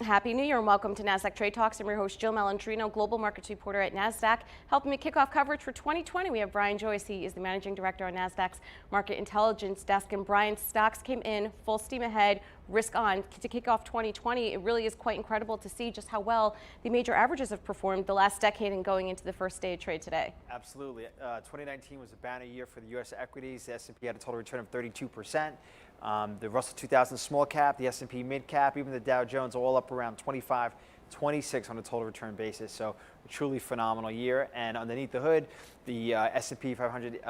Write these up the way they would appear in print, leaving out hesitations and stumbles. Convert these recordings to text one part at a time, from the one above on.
Happy New Year and welcome to Nasdaq Trade Talks. I'm your host, Jill Malandrino, Global Markets Reporter at Nasdaq. Helping me kick off coverage for 2020, we have Brian Joyce. He is the Managing Director on Nasdaq's Market Intelligence Desk. And Brian, stocks came in full steam ahead, risk on to kick off 2020. It really is quite incredible to see just how well the major averages have performed the last decade and going into the first day of trade today. Absolutely. 2019 was a banner year for the U.S. equities. The S&P had a total return of 32%. The Russell 2000 small cap, the S&P mid cap, even the Dow Jones, all up around 25, 26 on a total return basis. So a truly phenomenal year. And underneath the hood, the S&P 500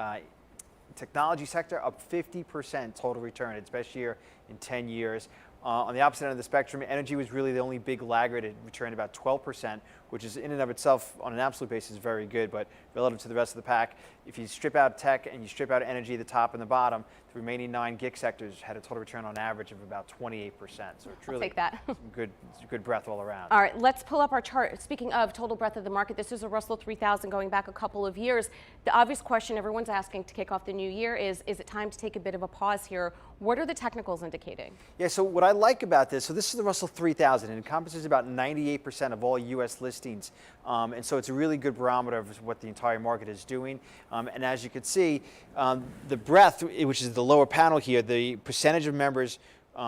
technology sector up 50% total return, its best year in 10 years. On the opposite end of the spectrum, energy was really the only big laggard. It returned about 12%, which is in and of itself on an absolute basis very good, but relative to the rest of the pack, if you strip out tech and you strip out energy, the top and the bottom, the remaining 9 gig sectors had a total return on average of about 28%. So it's really I'll take that. good breath all around. All right, let's pull up our chart. Speaking of total breadth of the market, this is a Russell 3000 going back a couple of years. The obvious question everyone's asking to kick off the new year is it time to take a bit of a pause here? What are the technicals indicating? Yeah, so what I like about this, so this is the Russell 3000. It encompasses about 98% of all U.S. listings. And so it's a really good barometer of what the entire market is doing. And as you can see, the breadth, which is the lower panel here, the percentage of members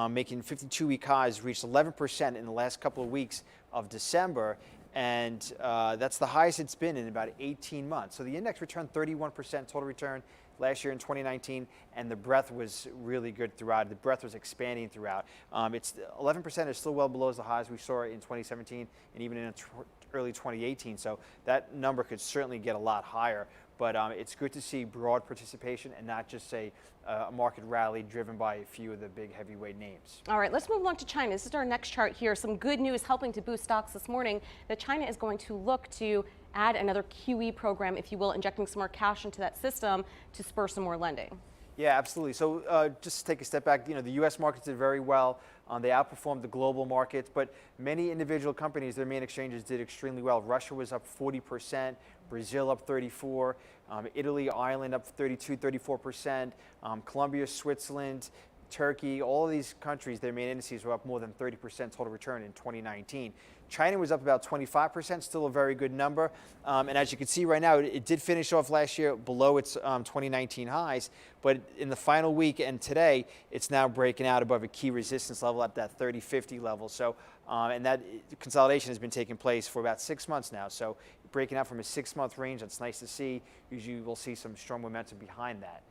making 52-week highs reached 11% in the last couple of weeks of December. And that's the highest it's been in about 18 months. So the index returned 31% total return last year in 2019, and the breadth was really good throughout. The breadth was expanding throughout. It's 11% is still well below the highs we saw in 2017 and even in early 2018. So that number could certainly get a lot higher. But it's good to see broad participation and not just say a market rally driven by a few of the big heavyweight names. All right, let's move on to China. This is our next chart here. Some good news helping to boost stocks this morning that China is going to look to add another QE program, if you will, injecting some more cash into that system to spur some more lending. Yeah, absolutely. So just to take a step back, the U.S. markets did very well. They outperformed the global markets, but many individual companies, their main exchanges did extremely well. Russia was up 40%, Brazil up 34%, Italy, Ireland up 32, 34%, Colombia, Switzerland, Turkey, all of these countries, their main indices were up more than 30% total return in 2019. China was up about 25%, still a very good number. And as you can see right now, it did finish off last year below its 2019 highs, but in the final week and today, it's now breaking out above a key resistance level at that 30-50 level. So, and that consolidation has been taking place for about 6 months now. So breaking out from a 6-month range, that's nice to see. Usually we'll see some strong momentum behind that.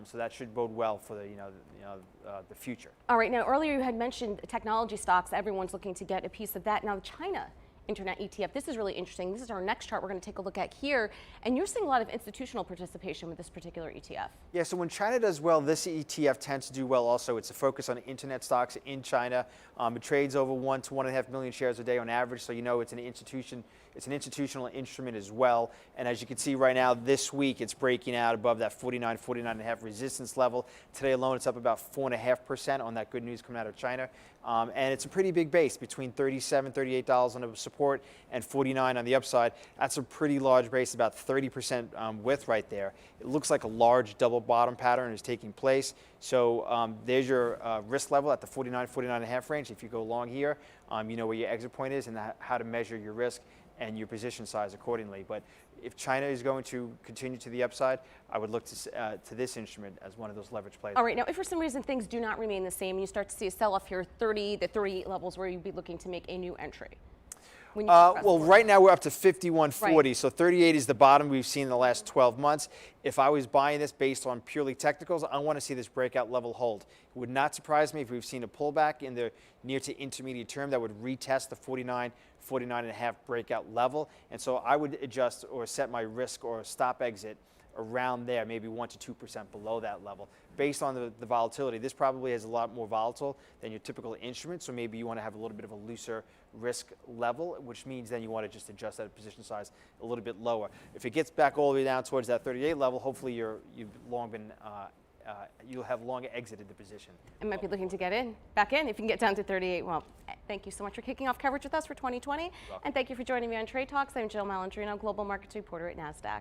So that should bode well for the future. All right. Now, earlier you had mentioned technology stocks. Everyone's looking to get a piece of that. Now, the China Internet ETF. This is really interesting. This is our next chart we're going to take a look at here. And you're seeing a lot of institutional participation with this particular ETF. Yeah, so when China does well, this ETF tends to do well also. It's a focus on internet stocks in China. It trades over 1 to 1.5 million shares a day on average. So it's an institution. It's an institutional instrument as well. And as you can see right now, this week, it's breaking out above that 49, 49.5 resistance level. Today alone, it's up about 4.5% on that good news coming out of China. And it's a pretty big base between $37, $38 on the support and 49 on the upside. That's a pretty large base, about 30% width right there. It looks like a large double bottom pattern is taking place. So there's your risk level at the 49, 49.5 range. If you go long here, you know where your exit point is and how to measure your risk and your position size accordingly. But if China is going to continue to the upside, I would look to this instrument as one of those leverage plays. All right, now if for some reason things do not remain the same, you start to see a sell-off here, 30 to 38 levels where you'd be looking to make a new entry. Well, right now we're up to 51.40, right. So 38 is the bottom we've seen in the last 12 months. If I was buying this based on purely technicals, I want to see this breakout level hold. It would not surprise me if we've seen a pullback in the near to intermediate term that would retest the 49, 49.5 breakout level. And so I would adjust or set my risk or stop exit around there, maybe 1 to 2% below that level. Based on the volatility, this probably is a lot more volatile than your typical instrument, so maybe you want to have a little bit of a looser risk level, which means then you want to just adjust that position size a little bit lower. If it gets back all the way down towards that 38 level, hopefully you've long been you'll have long exited the position. And might be looking to get back in if you can get down to 38. Well, thank you so much for kicking off coverage with us for 2020. And thank you for joining me on Trade Talks. I'm Jill Malandrino, Global Markets Reporter at Nasdaq.